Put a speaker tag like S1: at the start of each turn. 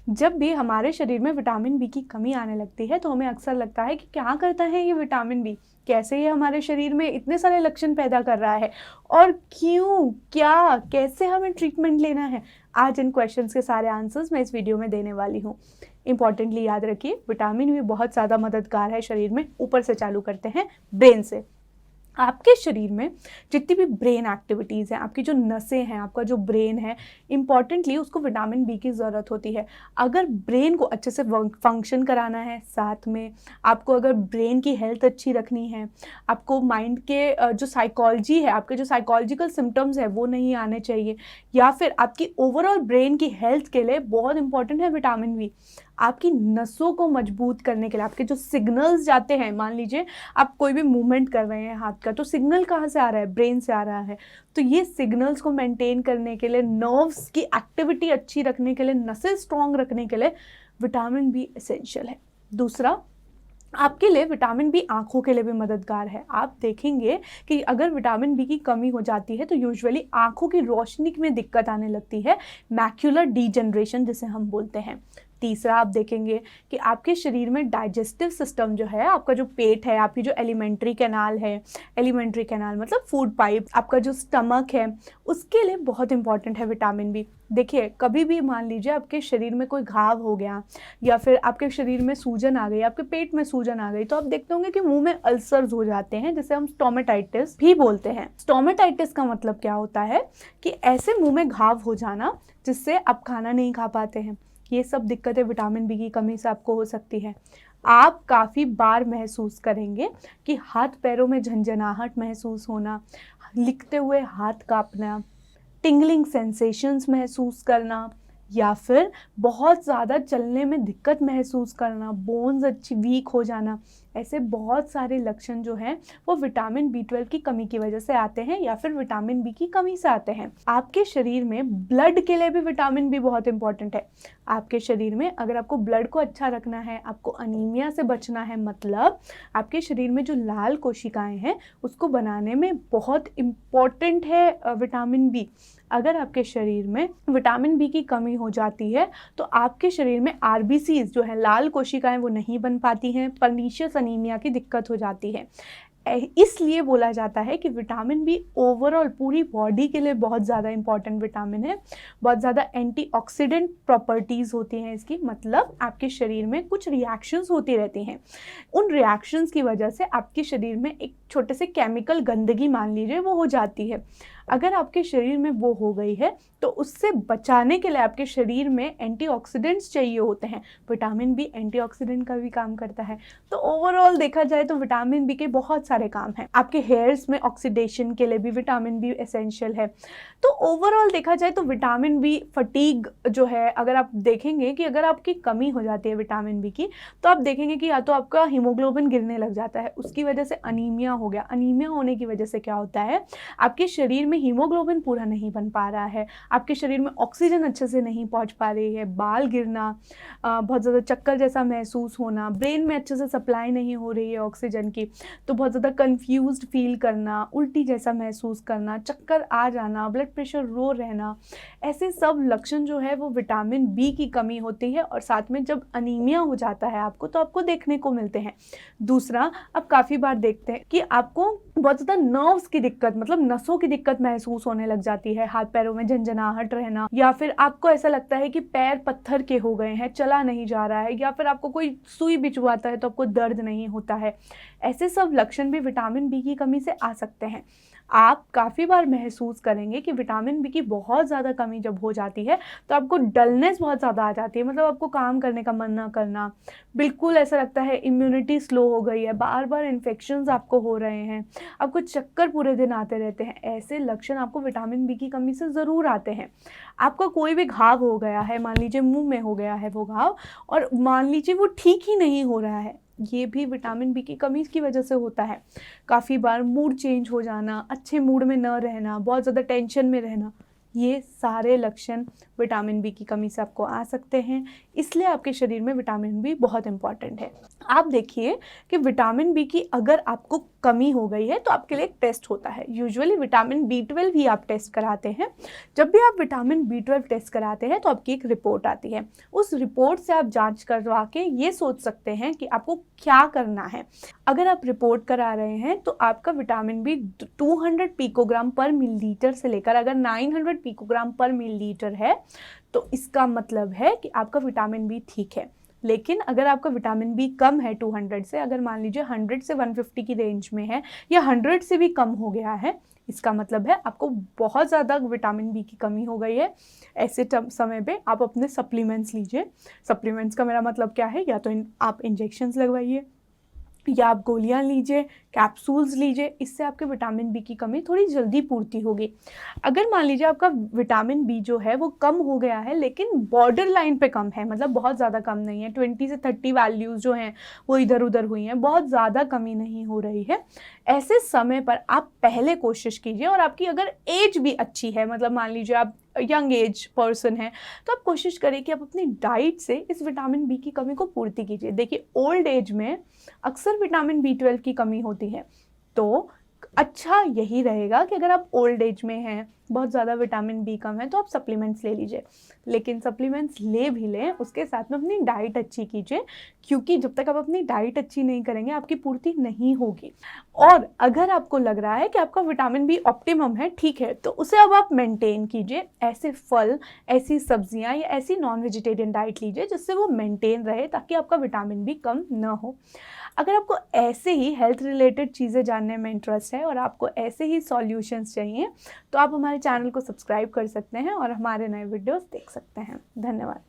S1: जब भी हमारे शरीर में विटामिन बी की कमी आने लगती है तो हमें अक्सर लगता है कि क्या करता है ये विटामिन बी, कैसे ये हमारे शरीर में इतने सारे लक्षण पैदा कर रहा है और क्यों, क्या, कैसे हमें ट्रीटमेंट लेना है। आज इन क्वेश्चंस के सारे आंसर्स मैं इस वीडियो में देने वाली हूँ। इंपॉर्टेंटली याद रखिए, विटामिन बी बहुत ज़्यादा मददगार है शरीर में। ऊपर से चालू करते हैं ब्रेन से। आपके शरीर में जितनी भी ब्रेन एक्टिविटीज़ हैं, आपकी जो नसें हैं, आपका जो ब्रेन है, इंपॉर्टेंटली उसको विटामिन बी की ज़रूरत होती है। अगर ब्रेन को अच्छे से फंक्शन कराना है, साथ में आपको अगर ब्रेन की हेल्थ अच्छी रखनी है, आपको माइंड के जो साइकोलॉजी है, आपके जो साइकोलॉजिकल सिम्टम्स है वो नहीं आने चाहिए, या फिर आपकी ओवरऑल ब्रेन की हेल्थ के लिए बहुत इंपॉर्टेंट है विटामिन बी। आपकी नसों को मजबूत करने के लिए, आपके जो सिग्नल्स जाते हैं, मान लीजिए आप कोई भी मूवमेंट कर रहे हैं हाथ का, तो सिग्नल कहाँ से आ रहा है? ब्रेन से आ रहा है। तो ये सिग्नल्स को मेंटेन करने के लिए, नर्व्स की एक्टिविटी अच्छी रखने के लिए, नसें स्ट्रॉन्ग रखने के लिए विटामिन बी एसेंशियल है। दूसरा, आपके लिए विटामिन बी आँखों के लिए भी मददगार है। आप देखेंगे कि अगर विटामिन बी की कमी हो जाती है तो यूजुअली आँखों की रोशनी में दिक्कत आने लगती है, मैक्यूलर डीजनरेशन जिसे हम बोलते हैं। तीसरा, आप देखेंगे कि आपके शरीर में डाइजेस्टिव सिस्टम जो है, आपका जो पेट है, आपकी जो एलिमेंट्री कैनाल है, एलिमेंट्री कैनाल मतलब फूड पाइप, आपका जो स्टमक है, उसके लिए बहुत इंपॉर्टेंट है विटामिन बी। देखिए, कभी भी मान लीजिए आपके शरीर में कोई घाव हो गया या फिर आपके शरीर में सूजन आ गई, आपके पेट में सूजन आ गई, तो आप देखते होंगे कि मुंह में अल्सर्स हो जाते हैं, जिसे हम स्टोमेटाइटिस भी बोलते हैं। स्टोमेटाइटिस का मतलब क्या होता है कि ऐसे मुंह में घाव हो जाना जिससे आप खाना नहीं खा पाते हैं। ये सब दिक्कतें विटामिन बी की कमी से आपको हो सकती है। आप काफ़ी बार महसूस करेंगे कि हाथ पैरों में झंझनाहट महसूस होना, लिखते हुए हाथ कांपना, टिंगलिंग सेंसेशंस महसूस करना, या फिर बहुत ज़्यादा चलने में दिक्कत महसूस करना, बोन्स अच्छी वीक हो जाना। ऐसे बहुत सारे लक्षण जो हैं वो विटामिन बी12 की कमी की वजह से आते हैं या फिर विटामिन बी की कमी से आते हैं। आपके शरीर में ब्लड के लिए भी विटामिन बी बहुत इंपॉर्टेंट है। आपके शरीर में अगर आपको ब्लड को अच्छा रखना है, आपको अनीमिया से बचना है, मतलब आपके शरीर में जो लाल कोशिकाएं हैं उसको बनाने में बहुत इम्पॉर्टेंट है विटामिन बी। अगर आपके शरीर में विटामिन बी की कमी हो जाती है तो आपके शरीर में आरबीसीज जो है, लाल कोशिकाएं, वो नहीं बन पाती हैं, पर्नीशियस अनीमिया की दिक्कत हो जाती है। इसलिए बोला जाता है कि विटामिन बी ओवरऑल पूरी बॉडी के लिए बहुत ज़्यादा इंपॉर्टेंट विटामिन है। बहुत ज़्यादा एंटीऑक्सीडेंट प्रॉपर्टीज़ होती हैं इसकी, मतलब आपके शरीर में कुछ रिएक्शंस होती रहती हैं। उन रिएक्शंस की वजह से आपके शरीर में एक छोटे से केमिकल गंदगी मान लीजिए वो हो जाती है। अगर आपके शरीर में वो हो गई है तो उससे बचाने के लिए आपके शरीर में एंटीऑक्सीडेंट्स चाहिए होते हैं। विटामिन बी एंटीऑक्सीडेंट का भी काम करता है। तो ओवरऑल देखा जाए तो विटामिन बी के बहुत सारे काम हैं। आपके हेयर्स में ऑक्सीडेशन के लिए भी विटामिन बी एसेंशियल है। तो ओवरऑल देखा जाए तो विटामिन बी, फटीग जो है, अगर आप देखेंगे कि अगर आपकी कमी हो जाती है विटामिन बी की, तो आप देखेंगे कि या तो आपका हीमोग्लोबिन गिरने लग जाता है, उसकी वजह से अनीमिया हो गया। अनीमिया होने की वजह से क्या होता है, आपके शरीर में हीमोग्लोबिन पूरा नहीं बन पा रहा है, आपके शरीर में ऑक्सीजन अच्छे से नहीं पहुंच पा रही है, बाल गिरना, बहुत ज़्यादा चक्कर जैसा महसूस होना, ब्रेन में अच्छे से सप्लाई नहीं हो रही है ऑक्सीजन की, तो बहुत ज़्यादा कंफ्यूज्ड फील करना, उल्टी जैसा महसूस करना, चक्कर आ जाना, ब्लड प्रेशर लो रहना, ऐसे सब लक्षण जो है वो विटामिन बी की कमी होती है। और साथ में जब अनीमिया हो जाता है आपको, तो आपको देखने को मिलते हैं। दूसरा, अब काफ़ी बार देखते हैं कि आपको बहुत ज़्यादा नर्व्स की दिक्कत, मतलब नसों की दिक्कत महसूस होने लग जाती है, हाथ पैरों में झंझनाहट रहना, या फिर आपको ऐसा लगता है कि पैर पत्थर के हो गए हैं, चला नहीं जा रहा है, या फिर आपको कोई सुई बिछवाता है तो आपको दर्द नहीं होता है। ऐसे सब लक्षण भी विटामिन बी की कमी से आ सकते हैं। आप काफ़ी बार महसूस करेंगे कि विटामिन बी की बहुत ज़्यादा कमी जब हो जाती है तो आपको डलनेस बहुत ज़्यादा आ जाती है, मतलब आपको काम करने का मन ना करना, बिल्कुल ऐसा लगता है इम्यूनिटी स्लो हो गई है, बार बार इन्फेक्शंस आपको हो रहे हैं, आपको चक्कर पूरे दिन आते रहते हैं। ऐसे लक्षण आपको विटामिन बी की कमी से ज़रूर आते हैं। आपका कोई भी घाव हो गया है, मान लीजिए मुंह में हो गया है वो घाव, और मान लीजिए वो ठीक ही नहीं हो रहा है, ये भी विटामिन बी की कमी की वजह से होता है। काफ़ी बार मूड चेंज हो जाना, अच्छे मूड में न रहना, बहुत ज़्यादा टेंशन में रहना, ये सारे लक्षण विटामिन बी की कमी से आपको आ सकते हैं। इसलिए आपके शरीर में विटामिन बी बहुत इंपॉर्टेंट है। आप देखिए कि विटामिन बी की अगर आपको कमी हो गई है तो आपके लिए एक टेस्ट होता है। यूजुअली विटामिन बी 12 ही आप टेस्ट कराते हैं। जब भी आप विटामिन बी 12 टेस्ट कराते हैं तो आपकी एक रिपोर्ट आती है। उस रिपोर्ट से आप जांच करवा के ये सोच सकते हैं कि आपको क्या करना है। अगर आप रिपोर्ट करा रहे हैं तो आपका विटामिन बी 200 पिकोग्राम पर मिलीलीटर से लेकर अगर 900 पिकोग्राम पर मिलीलीटर है तो इसका मतलब है कि आपका विटामिन बी ठीक है। लेकिन अगर आपका विटामिन बी कम है 200 से, अगर मान लीजिए 100 से 150 की रेंज में है या 100 से भी कम हो गया है, इसका मतलब है आपको बहुत ज़्यादा विटामिन बी की कमी हो गई है। ऐसे समय पे आप अपने सप्लीमेंट्स लीजिए। सप्लीमेंट्स का मेरा मतलब क्या है, या तो आप इंजेक्शंस लगवाइए या आप गोलियां लीजिए, कैप्सूल्स लीजिए। इससे आपके विटामिन बी की कमी थोड़ी जल्दी पूर्ति होगी। अगर मान लीजिए आपका विटामिन बी जो है वो कम हो गया है लेकिन बॉर्डर लाइन पे कम है, मतलब बहुत ज़्यादा कम नहीं है, 20 से 30 वैल्यूज़ जो हैं वो इधर उधर हुई हैं, बहुत ज़्यादा कमी नहीं हो रही है, ऐसे समय पर आप पहले कोशिश कीजिए। और आपकी अगर एज भी अच्छी है, मतलब मान लीजिए आप यंग एज पर्सन है, तो आप कोशिश करें कि आप अपनी डाइट से इस विटामिन बी की कमी को पूर्ति कीजिए। देखिए ओल्ड एज में अक्सर विटामिन बी 12 की कमी होती है, तो अच्छा यही रहेगा कि अगर आप ओल्ड एज में हैं, बहुत ज़्यादा विटामिन बी कम है, तो आप सप्लीमेंट्स ले लीजिए। लेकिन सप्लीमेंट्स ले भी लें, उसके साथ में अपनी डाइट अच्छी कीजिए, क्योंकि जब तक आप अपनी डाइट अच्छी नहीं करेंगे आपकी पूर्ति नहीं होगी। और अगर आपको लग रहा है कि आपका विटामिन बी ऑप्टिमम है, ठीक है, तो उसे अब आप मेंटेन कीजिए। ऐसे फल, ऐसी सब्जियां या ऐसी नॉन वेजिटेरियन डाइट लीजिए जिससे वो मेंटेन रहे, ताकि आपका विटामिन बी कम न हो। अगर आपको ऐसे ही हेल्थ रिलेटेड चीज़ें जानने में इंटरेस्ट है और आपको ऐसे ही सॉल्यूशंस चाहिए तो आप हमारे चैनल को सब्सक्राइब कर सकते हैं और हमारे नए वीडियोस देख सकते हैं। धन्यवाद।